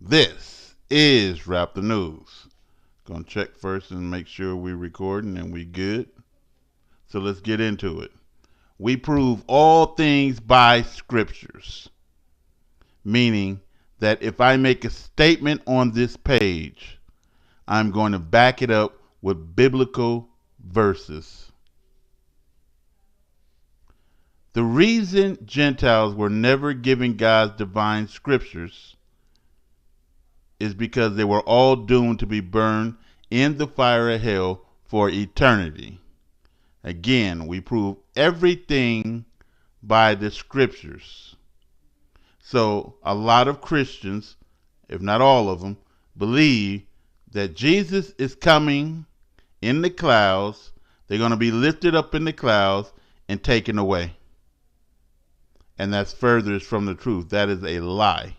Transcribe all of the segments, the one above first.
This is Rap the News. Gonna check first and make sure we're recording and we good. So let's get into it. We prove all things by scriptures, meaning that if I make a statement on this page, I'm going to back it up with biblical verses. The reason Gentiles were never given God's divine scriptures is because they were all doomed to be burned in the fire of hell for eternity. Again, we prove everything by the scriptures. So a lot of Christians, if not all of them, believe that Jesus is coming in the clouds. They're going to be lifted up in the clouds and taken away. And that's furthest from the truth. That is a lie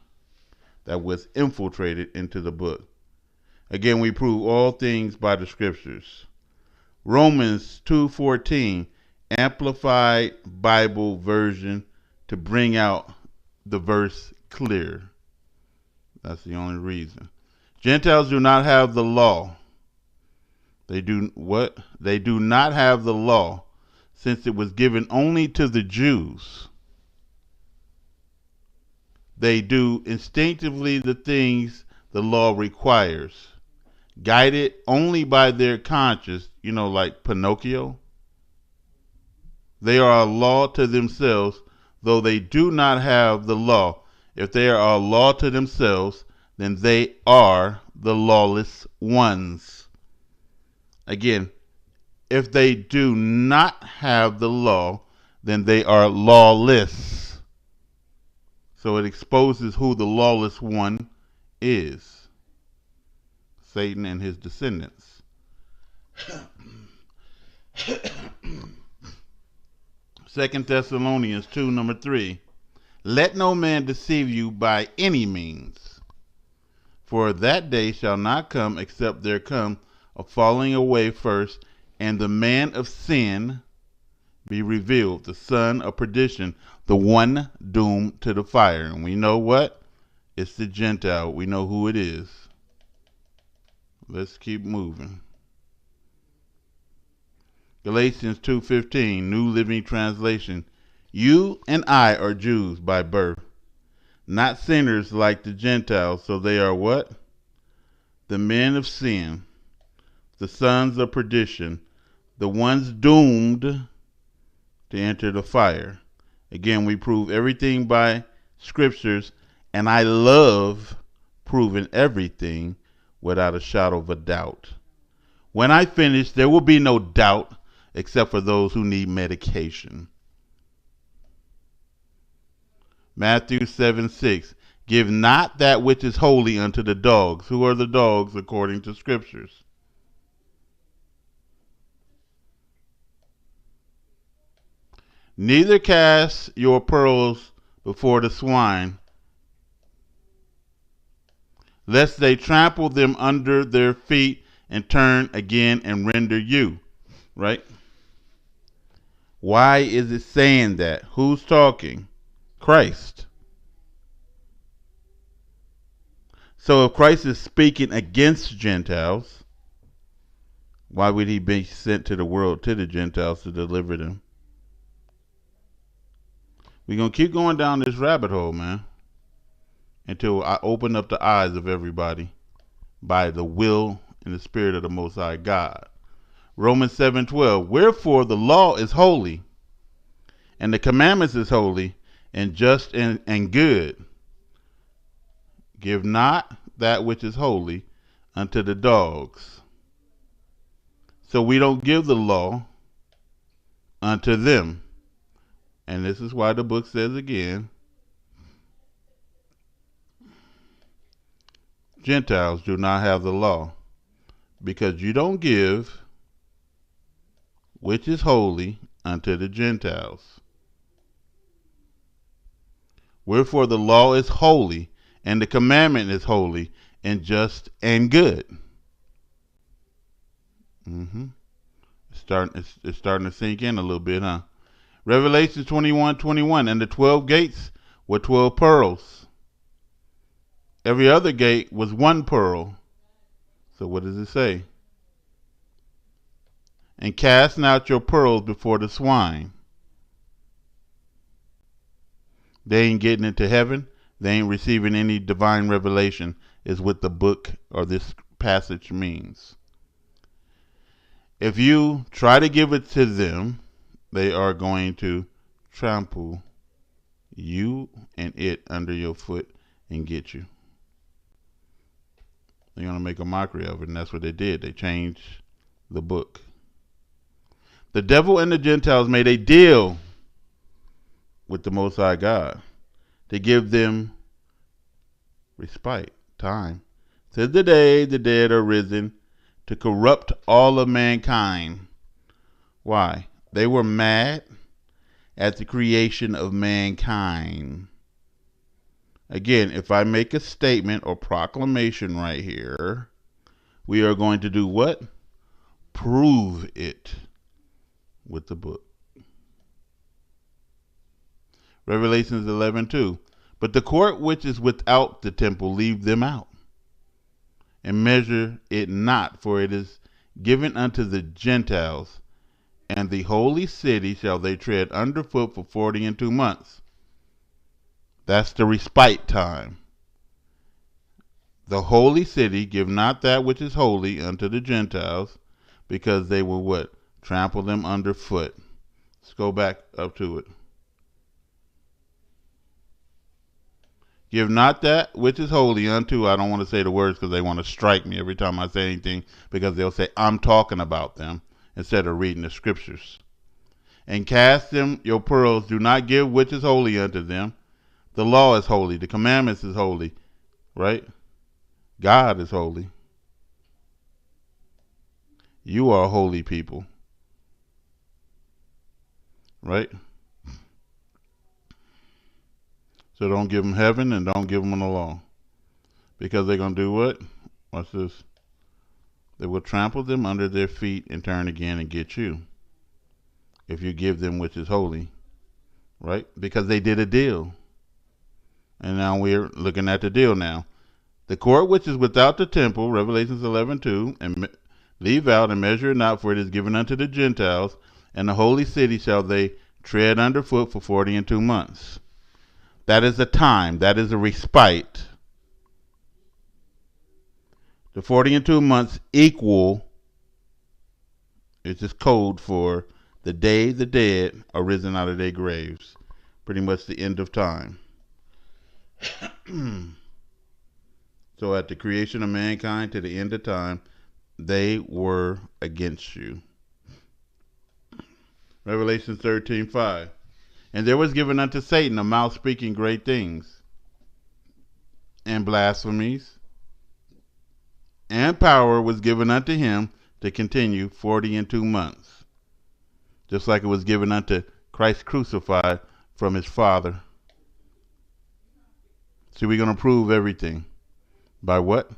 that was infiltrated into the book. Again, we prove all things by the scriptures. Romans 2:14, Amplified Bible Version, to bring out the verse clear. That's the only reason. Gentiles do not have the law. They do what? They do not have the law, since it was given only to the Jews. They do instinctively the things the law requires, guided only by their conscience, like Pinocchio. They are a law to themselves, though they do not have the law. If they are a law to themselves, then they are the lawless ones. Again, if they do not have the law, then they are lawless. So it exposes who the lawless one is. Satan and his descendants. 2 Thessalonians 2:3. Let no man deceive you by any means, for that day shall not come except there come a falling away first, and the man of sin be revealed, the son of perdition, the one doomed to the fire. And we know what? It's the Gentile. We know who it is. Let's keep moving. Galatians 2:15, New Living Translation. You and I are Jews by birth, not sinners like the Gentiles, so they are what? The men of sin, the sons of perdition, the ones doomed to enter the fire. Again, we prove everything by scriptures, and I love proving everything without a shadow of a doubt. When I finish, there will be no doubt except for those who need medication. Matthew 7:6, give not that which is holy unto the dogs. Who are the dogs according to scriptures? Neither cast your pearls before the swine, lest they trample them under their feet and turn again and render you. Right? Why is it saying that? Who's talking? Christ. So if Christ is speaking against Gentiles, why would he be sent to the world, to the Gentiles, to deliver them? We're going to keep going down this rabbit hole, man, until I open up the eyes of everybody by the will and the spirit of the Most High God. Romans 7:12, wherefore the law is holy, and the commandments is holy, and just and good. Give not that which is holy unto the dogs. So we don't give the law unto them. And this is why the book says again, Gentiles do not have the law, because you don't give which is holy unto the Gentiles. Wherefore the law is holy, and the commandment is holy, and just and good. It's starting to sink in a little bit, huh? Revelation 21:21, and the 12 gates were 12 pearls. Every other gate was one pearl. So what does it say? And cast not your pearls before the swine. They ain't getting into heaven. They ain't receiving any divine revelation, is what the book or this passage means. If you try to give it to them, they are going to trample you and it under your foot and get you. They're going to make a mockery of it, and that's what they did. They changed the book. The devil and the Gentiles made a deal with the Most High God to give them respite, time. Says the day the dead are risen to corrupt all of mankind. Why? They were mad at the creation of mankind. Again, if I make a statement or proclamation right here, we are going to do what? Prove it with the book. Revelations 11:2. But the court which is without the temple, leave them out, and measure it not, for it is given unto the Gentiles, and the holy city shall they tread underfoot for 42 months. That's the respite time. The holy city, give not that which is holy unto the Gentiles, because they will what? Trample them underfoot. Let's go back up to it. Give not that which is holy unto, I don't want to say the words because they want to strike me every time I say anything, because they'll say I'm talking about them instead of reading the scriptures. And cast them your pearls, do not give which is holy unto them. The law is holy, the commandments is holy, right? God is holy. You are a holy people, right? So don't give them heaven and don't give them the law. Because they're going to do what? Watch this. They will trample them under their feet and turn again and get you. If you give them which is holy. Right? Because they did a deal. And now we're looking at the deal now. The court which is without the temple, Revelations 11:2, and leave out and measure it not, for it is given unto the Gentiles, and the holy city shall they tread underfoot for 42 months. That is a time. That is a respite. The 42 months equal, it's just code for the day the dead are risen out of their graves. Pretty much the end of time. So at the creation of mankind to the end of time, they were against you. Revelation 13:5. And there was given unto Satan a mouth speaking great things, and blasphemies, and power was given unto him to continue 42 months. Just like it was given unto Christ crucified from his Father. See, we're going to prove everything. By what?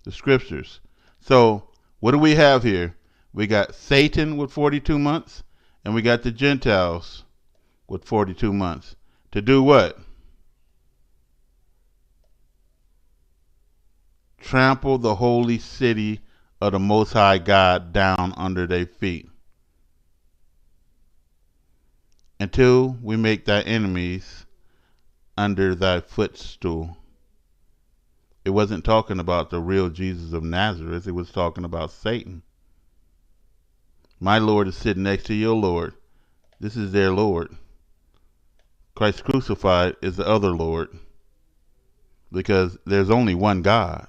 The scriptures. So, what do we have here? We got Satan with 42 months, and we got the Gentiles with 42 months. To do what? Trample the holy city of the Most High God down under their feet. Until we make thy enemies under thy footstool. It wasn't talking about the real Jesus of Nazareth. It was talking about Satan. My Lord is sitting next to your Lord. This is their Lord. Christ crucified is the other Lord, because there's only one God.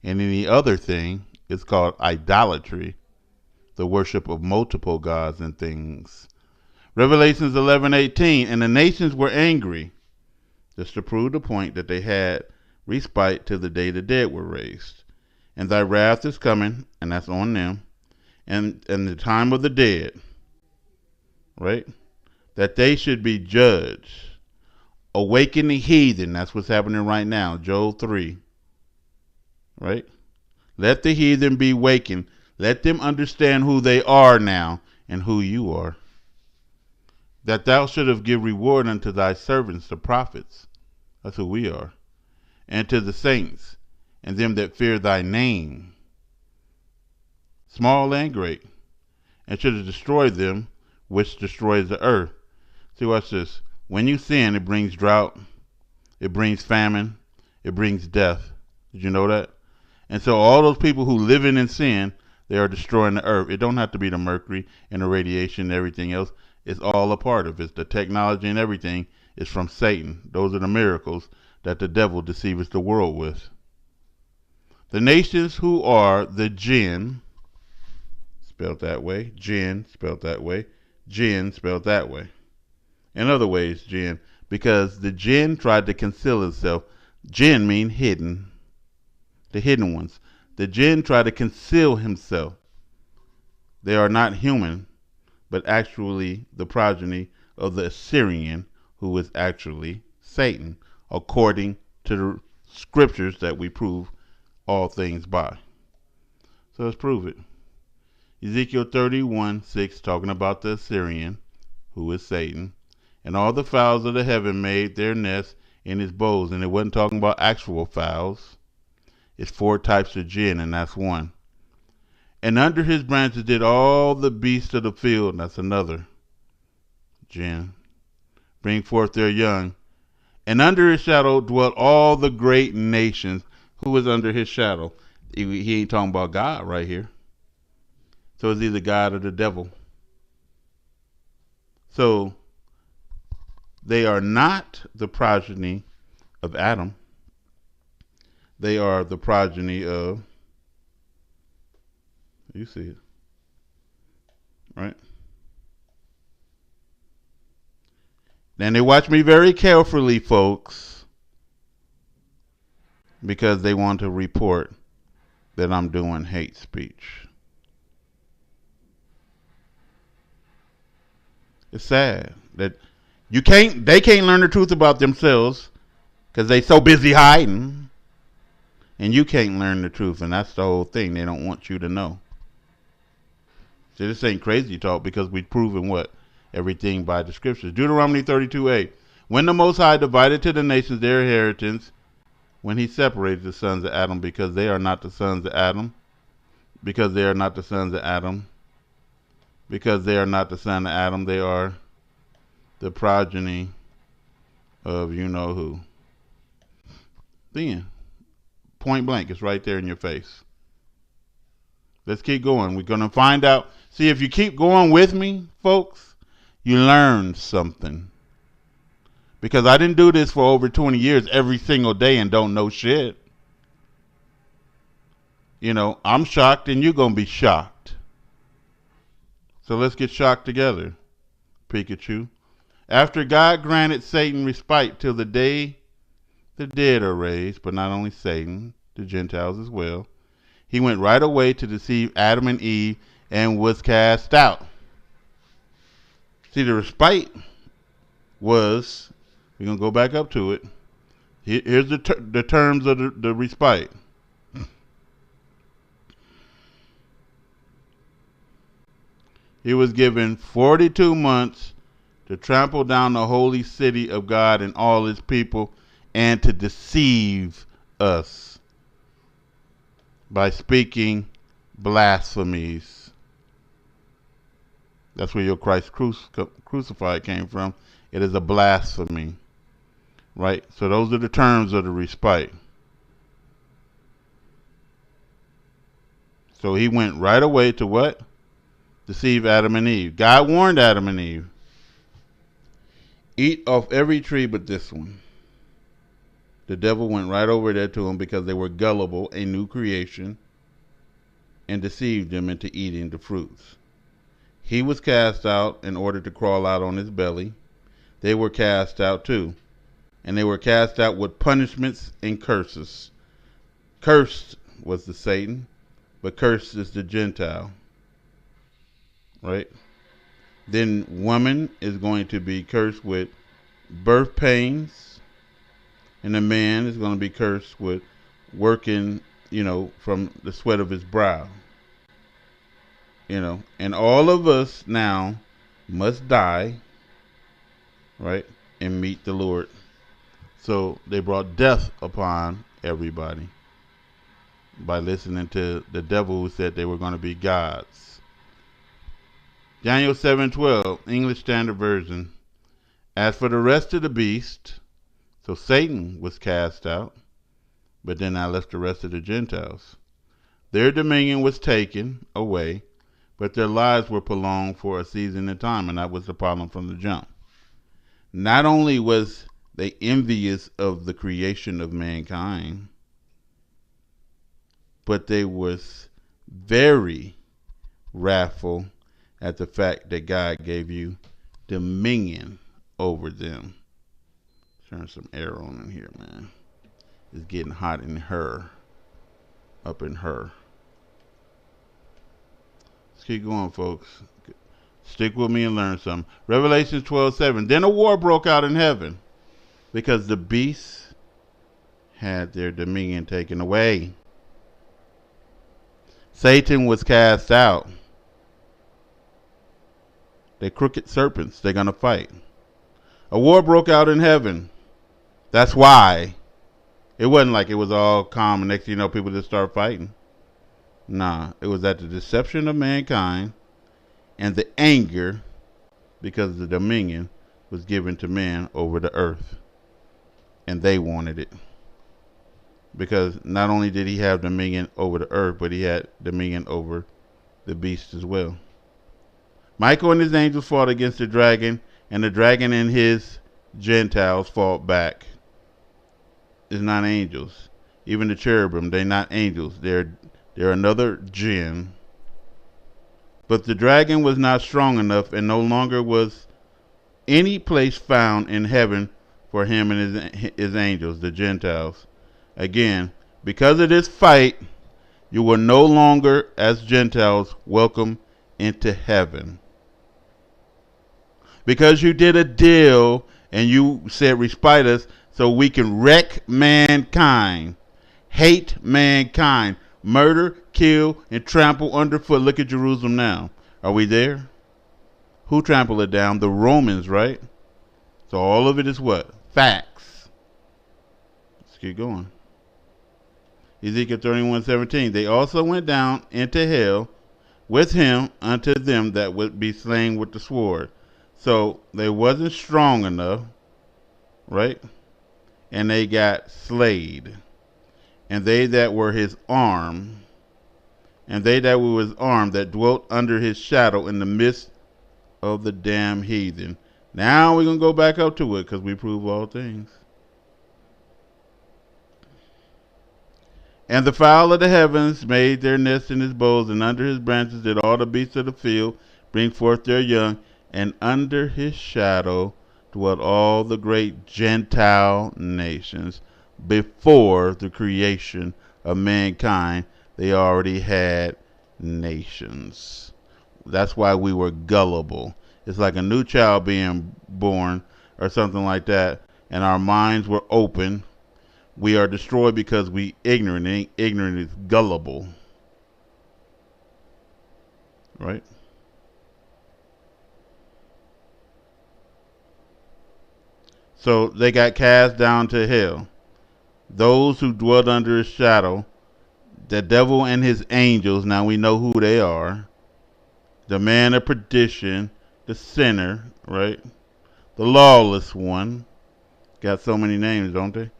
And any other thing is called idolatry, the worship of multiple gods and things. Revelations 11:18, and the nations were angry, just to prove the point that they had respite till the day the dead were raised. And thy wrath is coming, and that's on them, and the time of the dead, right? That they should be judged. Awaken the heathen. That's what's happening right now. Joel 3. Right? Let the heathen be wakened. Let them understand who they are now and who you are. That thou shouldst give reward unto thy servants, the prophets. That's who we are. and to the saints, and them that fear thy name, small and great, and should destroy them which destroys the earth. See, watch this. When you sin, it brings drought, it brings famine, it brings death. Did you know that? And so all those people who live in sin, they are destroying the earth. It don't have to be the mercury and the radiation and everything else. It's all a part of it. The technology and everything is from Satan. Those are the miracles that the devil deceives the world with. The nations who are the Jinn, spelled that way, Jinn spelled that way, Jinn spelled that way. In other ways, Jinn, because the Jinn tried to conceal itself. Jinn mean hidden, the hidden ones. The Jinn tried to conceal himself. They are not human, but actually the progeny of the Assyrian, who is actually Satan, according to the scriptures that we prove all things by. So let's prove it. Ezekiel 31:6, talking about the Assyrian, who is Satan, and all the fowls of the heaven made their nests in his bowls. And it wasn't talking about actual fowls. It's 4 types of jinn, and that's one. And under his branches did all the beasts of the field, and that's another jinn, bring forth their young. And under his shadow dwelt all the great nations. Who is under his shadow? He ain't talking about God right here. So it's either God or the devil. So they are not the progeny of Adam. They are the progeny of, you see it, right? Then they watch me very carefully, folks, because they want to report that I'm doing hate speech. It's sad that they can't learn the truth about themselves because they so busy hiding. And you can't learn the truth, and that's the whole thing. They don't want you to know. See, this ain't crazy talk because we've proven what? Everything by the scriptures. Deuteronomy 32:8. When the Most High divided to the nations their inheritance, when he separated the sons of Adam, because they are not the sons of Adam, because they are not the sons of Adam, because they are not the son of Adam, they are the progeny of you know who. Then, point blank, it's right there in your face. Let's keep going. We're going to find out. See, if you keep going with me, folks, you learn something. Because I didn't do this for over 20 years every single day and don't know shit. You know, I'm shocked and you're going to be shocked. So let's get shocked together, Pikachu. After God granted Satan respite till the day the dead are raised, but not only Satan, the Gentiles as well, he went right away to deceive Adam and Eve and was cast out. See, the respite was, we're going to go back up to it. Here's the terms of the respite. He was given 42 months to trample down the holy city of God and all his people and to deceive us by speaking blasphemies. That's where your Christ crucified came from. It is a blasphemy, right? So those are the terms of the respite. So he went right away to what? Deceive Adam and Eve. God warned Adam and Eve, eat off every tree but this one. The devil went right over there to them because they were gullible, a new creation, and deceived them into eating the fruits. He was cast out in order to crawl out on his belly. They were cast out too. And they were cast out with punishments and curses. Cursed was the Satan, but cursed is the Gentile. Right? Then woman is going to be cursed with birth pains, and the man is going to be cursed with working, from the sweat of his brow. And all of us now must die, right, and meet the Lord. So they brought death upon everybody by listening to the devil who said they were going to be gods. Daniel 7:12, English Standard Version. As for the rest of the beast, so Satan was cast out, but then I left the rest of the Gentiles. Their dominion was taken away, but their lives were prolonged for a season of time, and that was the problem from the jump. Not only was they envious of the creation of mankind, but they was very wrathful at the fact that God gave you dominion over them. Turn some air on in here, man. It's getting hot in her. Up in her. Let's keep going, folks. Stick with me and learn something. Revelation 12:7. Then a war broke out in heaven because the beasts had their dominion taken away. Satan was cast out. They're crooked serpents. They're going to fight. A war broke out in heaven. That's why. It wasn't like it was all calm and next thing you know people just start fighting. Nah, it was at the deception of mankind and the anger because the dominion was given to man over the earth. And they wanted it. Because not only did he have dominion over the earth, but he had dominion over the beast as well. Michael and his angels fought against the dragon, and the dragon and his Gentiles fought back. It's not angels. Even the cherubim, they're not angels. They're another Jinn. But the dragon was not strong enough, and no longer was any place found in heaven for him and his angels, the Gentiles. Again, because of this fight, you were no longer, as Gentiles, welcome into heaven. Because you did a deal and you said, respite us so we can wreck mankind, hate mankind, murder, kill, and trample underfoot. Look at Jerusalem now. Are we there? Who trampled it down? The Romans, right? So all of it is what? Facts. Let's keep going. Ezekiel 31:17. They also went down into hell with him unto them that would be slain with the sword. So they wasn't strong enough, right? And they got slayed. And they that were his arm, and they that were his arm that dwelt under his shadow in the midst of the damned heathen. Now we're going to go back up to it because we prove all things. And the fowl of the heavens made their nests in his boughs, and under his branches did all the beasts of the field bring forth their young, and under his shadow dwelt all the great Gentile nations. Before the creation of mankind, they already had nations. That's why we were gullible. It's like a new child being born or something like that, and our minds were open. We are destroyed because we ignorant. Ignorant is gullible. Right? So they got cast down to hell. Those who dwelt under his shadow, the devil and his angels, now we know who they are. The man of perdition, the sinner, right? The lawless one. Got so many names, don't they?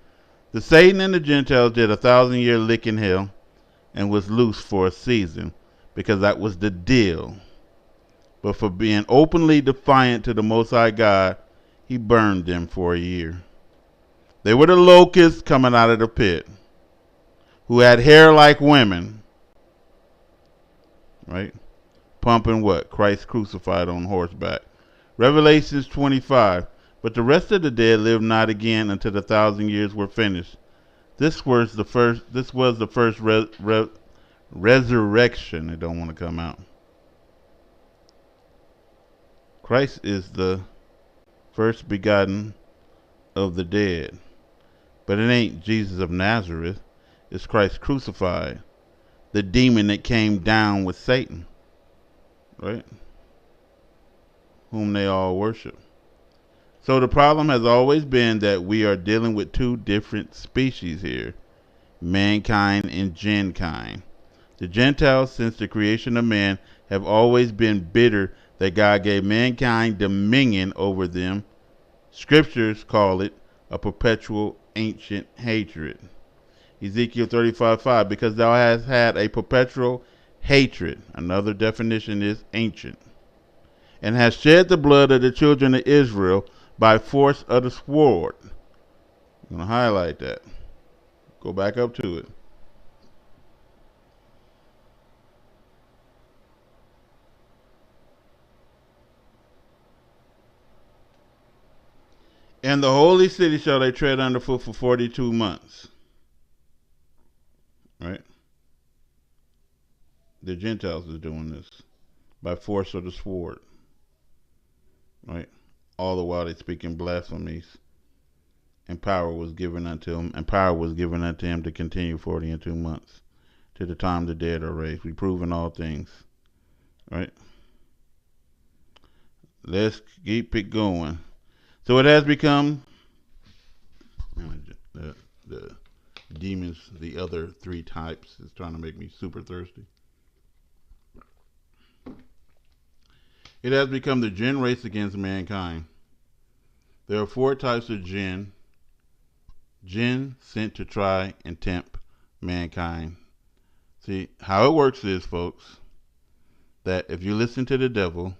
The Satan and the Gentiles did 1,000-year lick in hell and was loose for a season because that was the deal. But for being openly defiant to the Most High God, he burned them for a year. They were the locusts coming out of the pit who had hair like women, right? Pumping what? Christ crucified on horseback. Revelations 25. But the rest of the dead lived not again until the 1,000 years were finished. This was the first resurrection. It don't want to come out. Christ is the first begotten of the dead. But it ain't Jesus of Nazareth. It's Christ crucified. The demon that came down with Satan. Right? Whom they all worship. So the problem has always been that we are dealing with two different species here, mankind and Jinn kind. The Gentiles, since the creation of man, have always been bitter that God gave mankind dominion over them. Scriptures call it a perpetual ancient hatred. Ezekiel 35:5, because thou hast had a perpetual hatred. Another definition is ancient. And hast shed the blood of the children of Israel by force of the sword. I'm going to highlight that. Go back up to it. And the holy city shall they tread underfoot for 42 months. Right? The Gentiles is doing this by force of the sword. Right? All the while they speaking blasphemies. And power was given unto him, to continue 42 months, to the time the dead are raised. We prove in all things. Right? Let's keep it going. So it has become the demons, the other three types, is trying to make me super thirsty. It has become the Jinn race against mankind. There are four types of Jinn. Jinn sent to try and tempt mankind. See, how it works is, folks, that if you listen to the devil,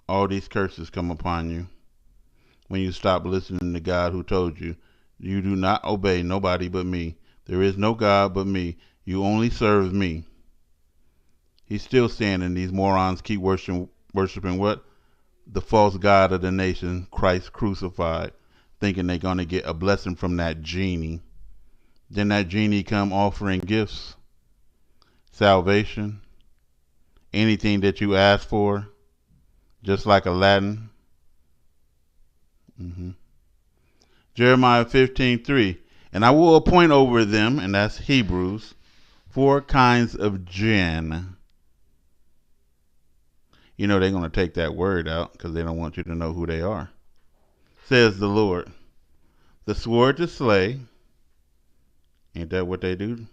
all these curses come upon you. When you stop listening to God who told you, you do not obey nobody but me. There is no God but me. You only serve me. He's still standing. These morons keep worshiping what? The false God of the nation, Christ crucified, thinking they're going to get a blessing from that genie. Then that genie come offering gifts, salvation, anything that you ask for, just like Aladdin. Jeremiah 15:3, and I will appoint over them, and that's Hebrews, 4 kinds of Jinn. You know they're going to take that word out because they don't want you to know who they are. Says the Lord, the sword to slay. Ain't that what they do?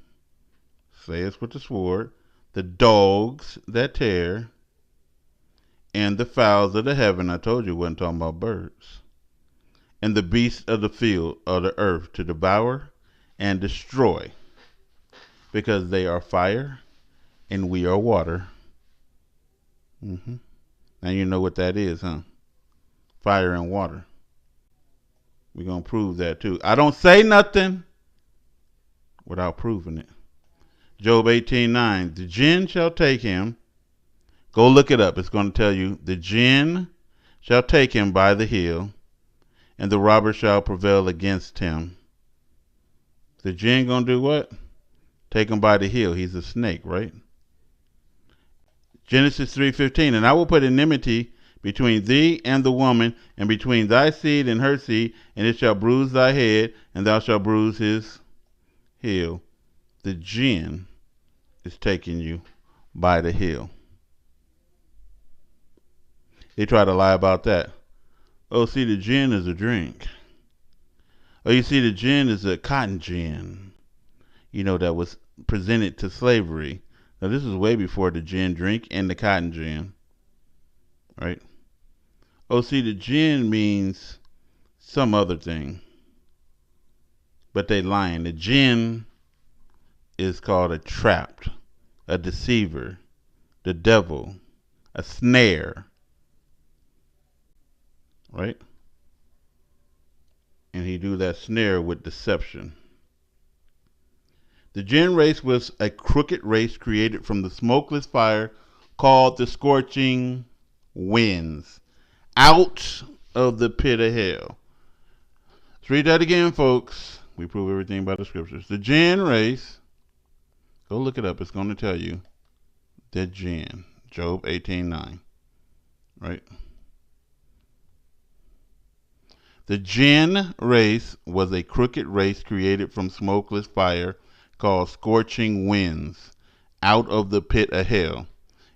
Slay us with the sword. The dogs that tear. And the fowls of the heaven. I told you I wasn't talking about birds. And the beasts of the field, of the earth, to devour and destroy, because they are fire and we are water. Now you know what that is, huh? Fire and water. We're going to prove that too. I don't say nothing without proving it. Job 18:9, the Jinn shall take him. Go look it up. It's going to tell you, the Jinn shall take him by the heel, and the robber shall prevail against him. The Jinn gonna do what? Take him by the heel. He's a snake, right? Genesis 3:15, and I will put enmity between thee and the woman, and between thy seed and her seed, and it shall bruise thy head, and thou shalt bruise his heel. The Jinn is taking you by the heel. They try to lie about that. Oh, see, the gin is a drink. Oh, you see, the gin is a cotton gin, that was presented to slavery. Now, this is way before the gin drink and the cotton gin, right? Oh, see, the gin means some other thing, but they lying. The gin is called a trap, a deceiver, the devil, a snare, right? And he do that snare with deception. The Jinn race was a crooked race created from the smokeless fire called the scorching winds out of the pit of hell. Let's read that again, folks. We prove everything by the scriptures. The Jinn race, go look it up. It's going to tell you the Jinn. Job 18:9, right? The Jinn race was a crooked race created from smokeless fire called scorching winds out of the pit of hell.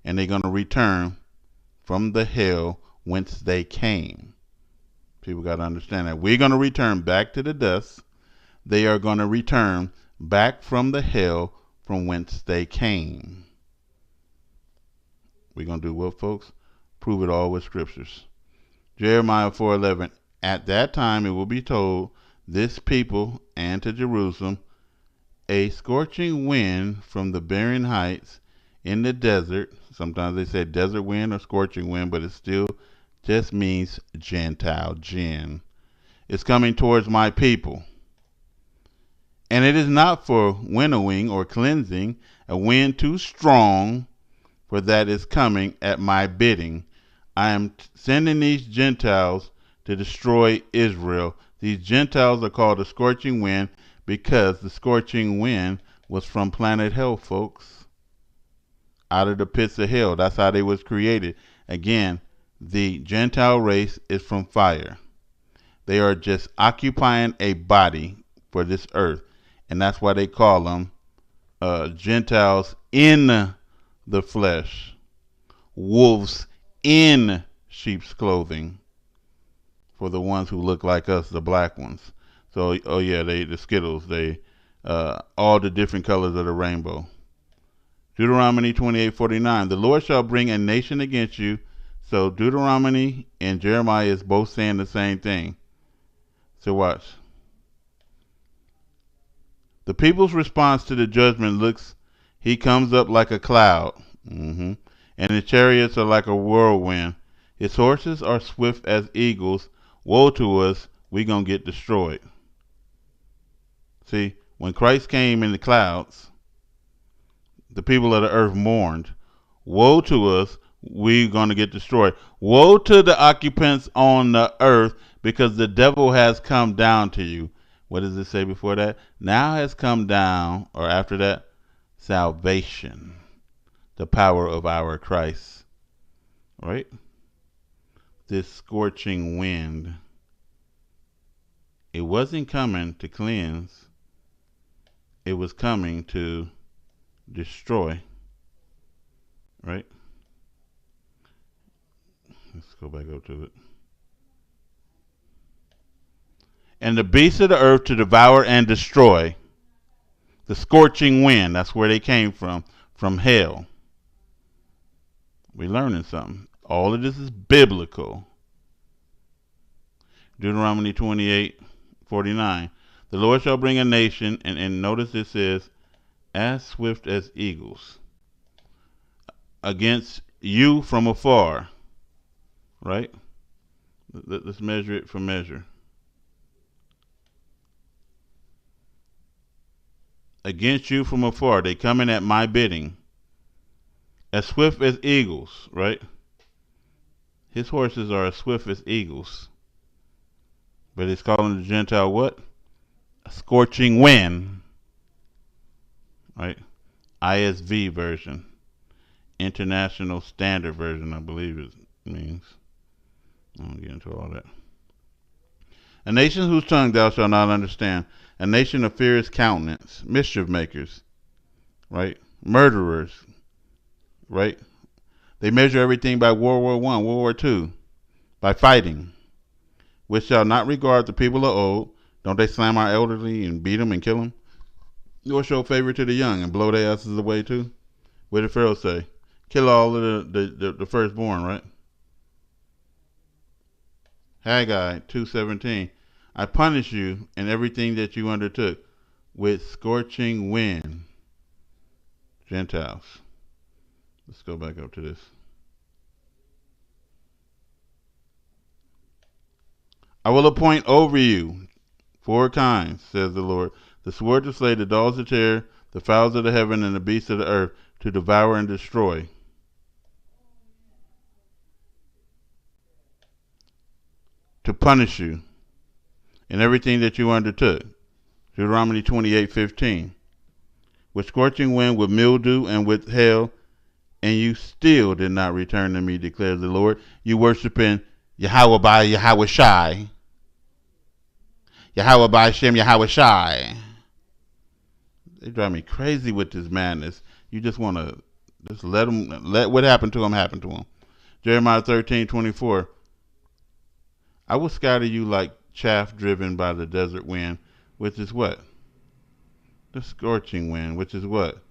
And they're going to return from the hell whence they came. People got to understand that. We're going to return back to the dust. They are going to return back from the hell from whence they came. We're going to do what, folks? Prove it all with scriptures. Jeremiah 4:11. At that time it will be told this people and to Jerusalem, a scorching wind from the barren heights in the desert. Sometimes they say desert wind or scorching wind, but it still just means Gentile, Jinn. It's coming towards my people. And it is not for winnowing or cleansing, a wind too strong, for that is coming at my bidding. I am sending these Gentiles to destroy Israel. These Gentiles are called the scorching wind because the scorching wind was from planet hell, folks. Out of the pits of hell. That's how they was created. Again, the Gentile race is from fire. They are just occupying a body for this earth. And that's why they call them Gentiles in the flesh. Wolves in sheep's clothing. For the ones who look like us, the black ones. So, oh yeah, the Skittles, all the different colors of the rainbow. Deuteronomy 28:49. The Lord shall bring a nation against you. So Deuteronomy and Jeremiah is both saying the same thing. So watch. The people's response to the judgment looks, he comes up like a cloud. And his chariots are like a whirlwind. His horses are swift as eagles. Woe to us, we gonna get destroyed. See, when Christ came in the clouds, the people of the earth mourned. Woe to us, we gonna get destroyed. Woe to the occupants on the earth, because the devil has come down to you. What does it say before that? Now has come down, or after that, salvation, the power of our Christ. Right? This scorching wind, it wasn't coming to cleanse, it was coming to destroy. Right? Let's go back up to it. And the beasts of the earth to devour and destroy. The scorching wind, that's where they came from hell. We're learning something. All of this is biblical. Deuteronomy 28:49. The Lord shall bring a nation, and notice it says, as swift as eagles, against you from afar. Right? Let's measure it for measure. Against you from afar. They come in at my bidding. As swift as eagles, right? His horses are as swift as eagles. But it's calling the Gentile what? A scorching wind. Right? ISV version. International Standard Version, I believe it means. I won't get into all that. A nation whose tongue thou shalt not understand. A nation of fierce countenance. Mischief makers. Right? Murderers. Right? They measure everything by World War I, World War II. By fighting. Which shall not regard the people of old. Don't they slam our elderly and beat them and kill them? Nor show favor to the young and blow their asses away too? What did Pharaoh say? Kill all of the firstborn, right? Haggai 2:17. I punish you in everything that you undertook with scorching wind. Gentiles. Let's go back up to this. I will appoint over you 4 kinds, says the Lord. The sword to slay, the dogs to tear, the fowls of the heaven, and the beasts of the earth to devour and destroy. To punish you in everything that you undertook. Deuteronomy 28:15. With scorching wind, with mildew, and with hail, and you still did not return to me, declares the Lord. You worshiping Yahweh by Yahweh Shai. Yahweh by Shem Yahweh Shai. They drive me crazy with this madness. You just want to just let what happened to them happen to them. Jeremiah 13:24. I will scatter you like chaff driven by the desert wind, which is what? The scorching wind, which is what?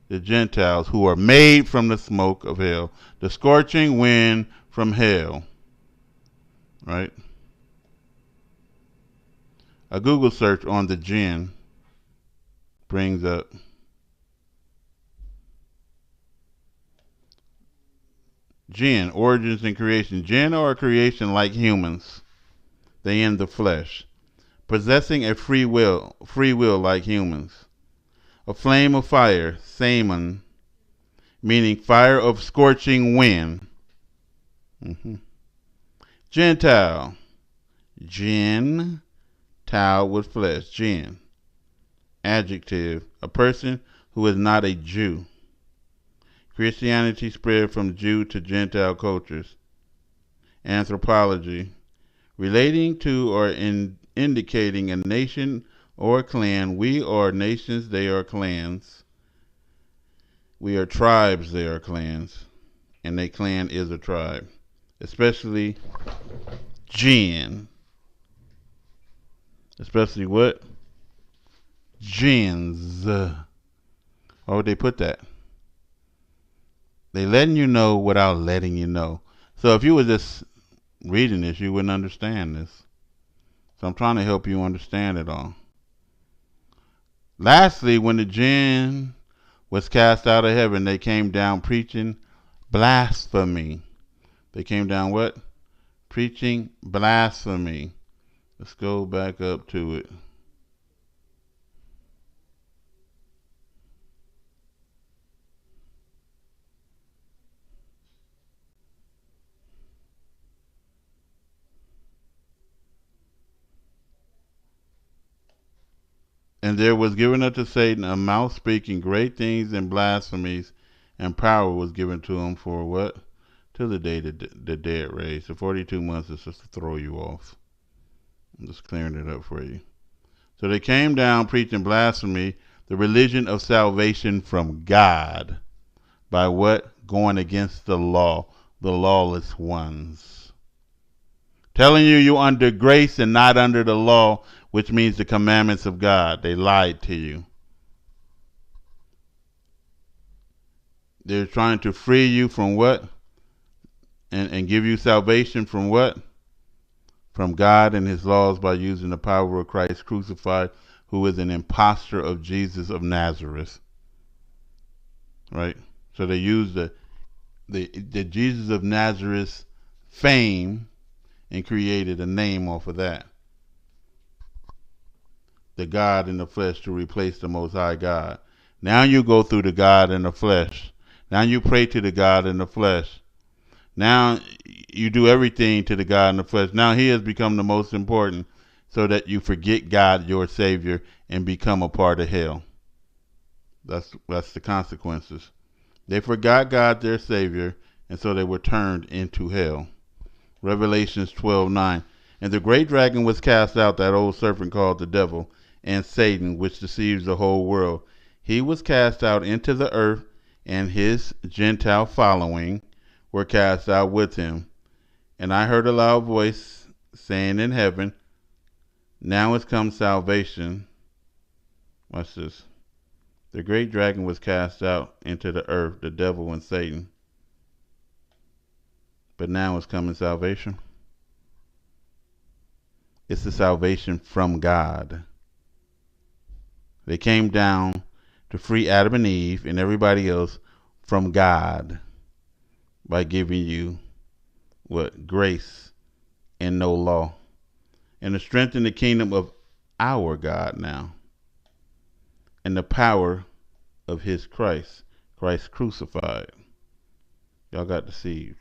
The Gentiles who are made from the smoke of hell. The scorching wind from hell. Right? A Google search on the Jinn brings up Jinn, origins and creation. Jinn are a creation like humans. They in the flesh, possessing a free will like humans. A flame of fire, Saman, meaning fire of scorching wind. Gentile, Jinn, Tau with flesh, Jinn. Adjective, a person who is not a Jew. Christianity spread from Jew to Gentile cultures. Anthropology, relating to or indicating a nation or a clan. We are nations, they are clans. We are tribes, they are clans. And a clan is a tribe. Especially Jinn. Especially what? Jinns. Why would they put that? They letting you know without letting you know. So if you were just reading this, you wouldn't understand this. So I'm trying to help you understand it all. Lastly, when the jinn was cast out of heaven, they came down preaching blasphemy. They came down what? Preaching blasphemy. Let's go back up to it. And there was given unto Satan a mouth speaking great things and blasphemies, and power was given to him for what? Till the day the dead raised. So 42 months is just to throw you off. I'm just clearing it up for you. So they came down preaching blasphemy, the religion of salvation from God. By what? Going against the law, the lawless ones. Telling you you're under grace and not under the law, which means the commandments of God. They lied to you. They're trying to free you from what? And give you salvation from what? From God and his laws by using the power of Christ crucified, who is an impostor of Jesus of Nazareth. Right? So they use the Jesus of Nazareth's fame and created a name off of that. The God in the flesh to replace the Most High God. Now you go through the God in the flesh. Now you pray to the God in the flesh. Now you do everything to the God in the flesh. Now he has become the most important, so that you forget God, your Savior, and become a part of hell. That's the consequences. They forgot God, their Savior, and so they were turned into hell. Revelations 12:9. And the great dragon was cast out, that old serpent called the devil, and Satan, which deceives the whole world. He was cast out into the earth, and his Gentile following were cast out with him. And I heard a loud voice saying in heaven, now has come salvation. Watch this. The great dragon was cast out into the earth, the devil and Satan. But now is coming salvation. It's the salvation from God. They came down to free Adam and Eve and everybody else from God by giving you what? Grace and no law. And to strengthen the kingdom of our God now. And the power of his Christ. Christ crucified. Y'all got deceived.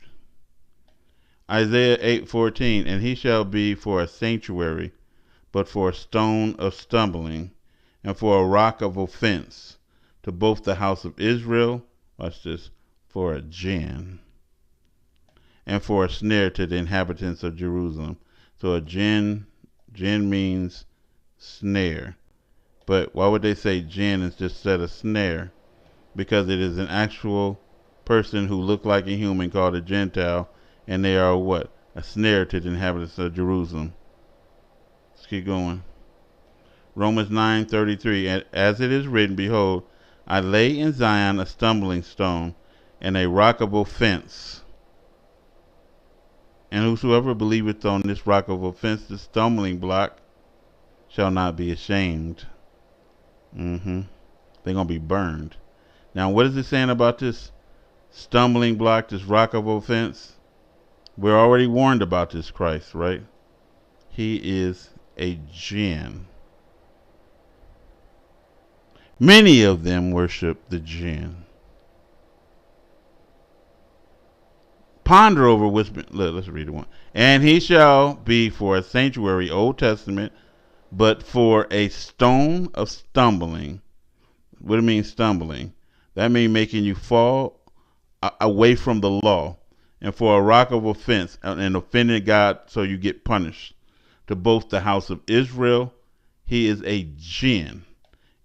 Isaiah 8:14, and he shall be for a sanctuary, but for a stone of stumbling, and for a rock of offense, to both the house of Israel, watch this, for a Jinn, and for a snare to the inhabitants of Jerusalem. So a Jinn means snare. But why would they say Jinn instead of snare? Because it is an actual person who looked like a human called a Gentile, and they are what? a snare to the inhabitants of Jerusalem. Let's keep going. Romans 9:33. As it is written, behold, I lay in Zion a stumbling stone and a rock of offense. And whosoever believeth on this rock of offense, the stumbling block, shall not be ashamed. They're going to be burned. Now, what is it saying about this stumbling block, this rock of offense? We're already warned about this Christ, right? He is a jinn. Many of them worship the jinn. Ponder over what's been, let's read it one. And he shall be for a sanctuary, Old Testament, but for a stone of stumbling. What do it mean, stumbling? That means making you fall away from the law. And for a rock of offense, and offending God so you get punished. To both the house of Israel, he is a jinn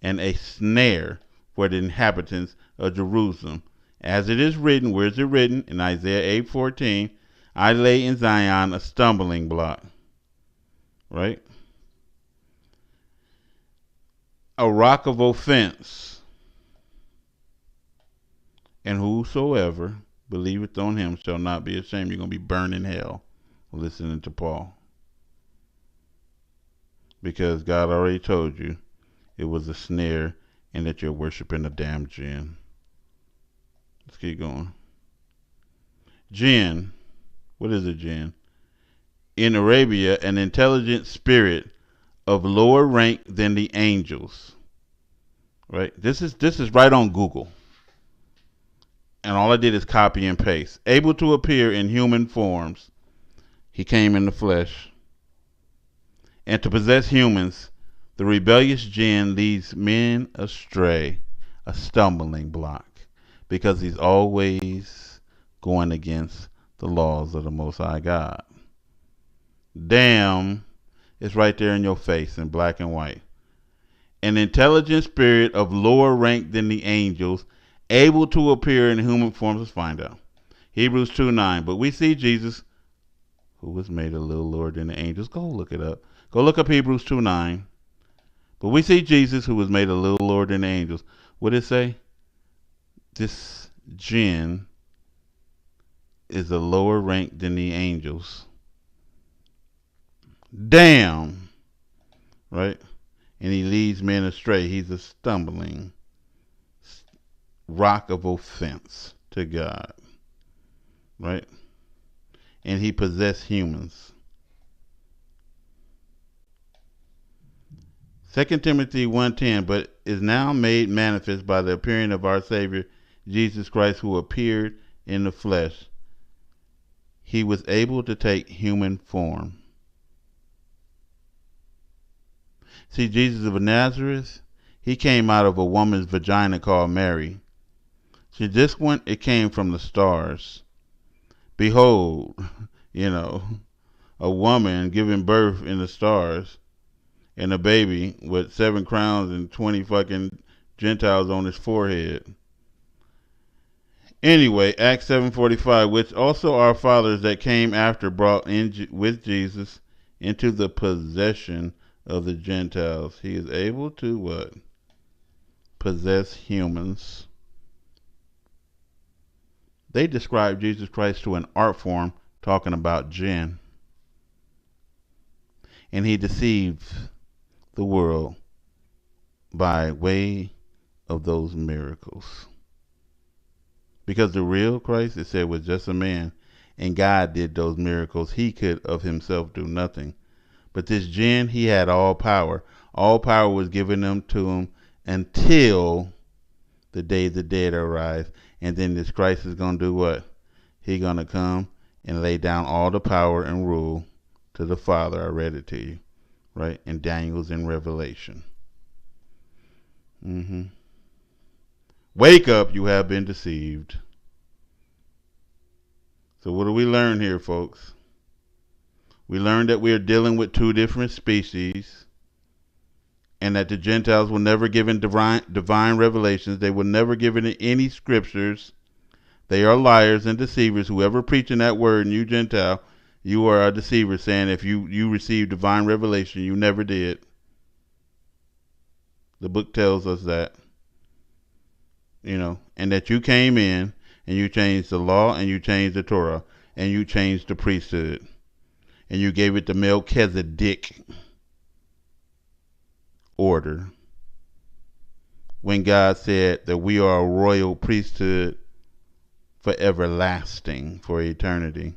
and a snare for the inhabitants of Jerusalem. As it is written, where is it written? In Isaiah 8:14, I lay in Zion a stumbling block. Right? A rock of offense. And whosoever believeth on him shall not be ashamed. You're going to be burned in hell listening to Paul. Because God already told you it was a snare and that you're worshiping a damn jinn. Let's keep going. Jinn. What is a jinn? In Arabia, an intelligent spirit of lower rank than the angels. Right? This is right on Google. And all I did is copy and paste. Able to appear in human forms. He came in the flesh. And to possess humans, the rebellious jinn leads men astray, a stumbling block, because he's always going against the laws of the Most High God. Damn, it's right there in your face in black and white. An intelligent spirit of lower rank than the angels, able to appear in human forms. Let's find out. Hebrews 2:9. But we see Jesus, who was made a little lower than the angels. Go look it up. Go look up Hebrews 2:9. But we see Jesus, who was made a little lower than the angels. What did it say? This jinn is a lower rank than the angels. Damn. Right? And he leads men astray. He's a stumbling rock of offense to God. Right? And he possessed humans. 2 Timothy 1:10, but is now made manifest by the appearing of our Savior, Jesus Christ, who appeared in the flesh. He was able to take human form. See, Jesus of Nazareth, he came out of a woman's vagina called Mary. See, this one, it came from the stars. Behold, a woman giving birth in the stars. And a baby with 7 crowns and 20 fucking Gentiles on his forehead. Anyway, Acts 7:45, which also our fathers that came after brought in with Jesus into the possession of the Gentiles. He is able to what? Possess humans. They describe Jesus Christ to an art form talking about jinn. And he deceived the world by way of those miracles. Because the real Christ, it said, was just a man, and God did those miracles. He could of himself do nothing. But this jinn, he had all power. All power was given to him until the day the dead arise. And then this Christ is going to do what? He's going to come and lay down all the power and rule to the Father. I read it to you. Right? And Daniel's in Revelation. Wake up, you have been deceived. So what do we learn here, folks? We learned that we are dealing with 2 different species, and that the Gentiles were never given divine revelations. They were never given any scriptures. They are liars and deceivers. Whoever preaching that word, and you Gentile, You are a deceiver, saying if you received divine revelation, you never did. The book tells us that, and that you came in and you changed the law and you changed the Torah and you changed the priesthood and you gave it the Melchizedek order. When God said that we are a royal priesthood for everlasting, for eternity.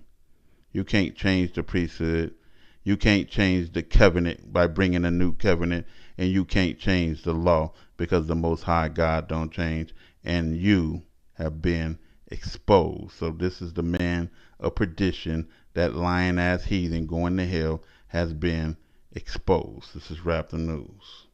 You can't change the priesthood. You can't change the covenant by bringing a new covenant, and you can't change the law because the Most High God don't change, and you have been exposed. So this is the man of perdition, that lying ass heathen going to hell has been exposed. This is Raptor News.